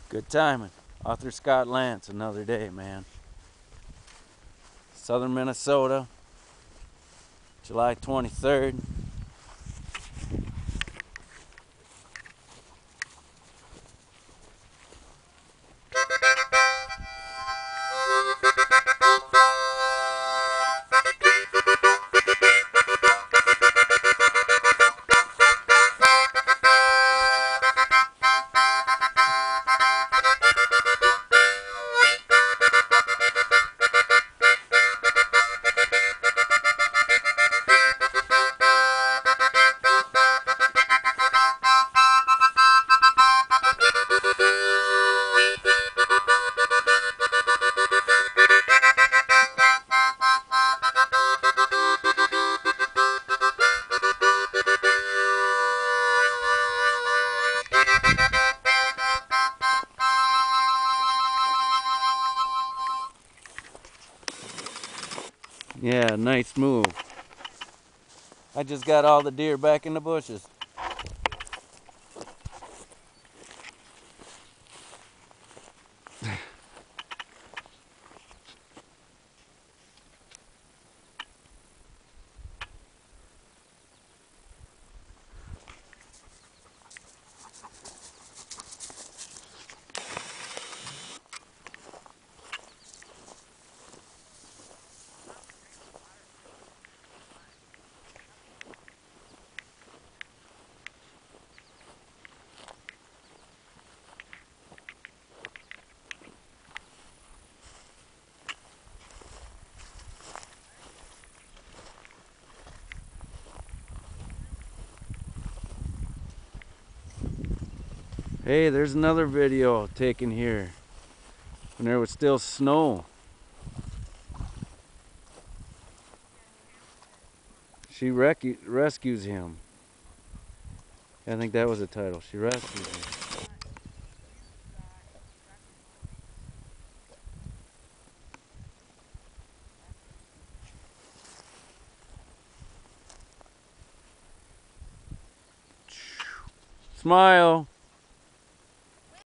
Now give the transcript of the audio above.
Good timing. Author Scott Lance, another day, man. Southern Minnesota, July 23rd. Yeah, nice move. I just got all the deer back in the bushes. Hey, there's another video taken here when there was still snow. She rescues him. I think that was the title. She rescues him. Smile.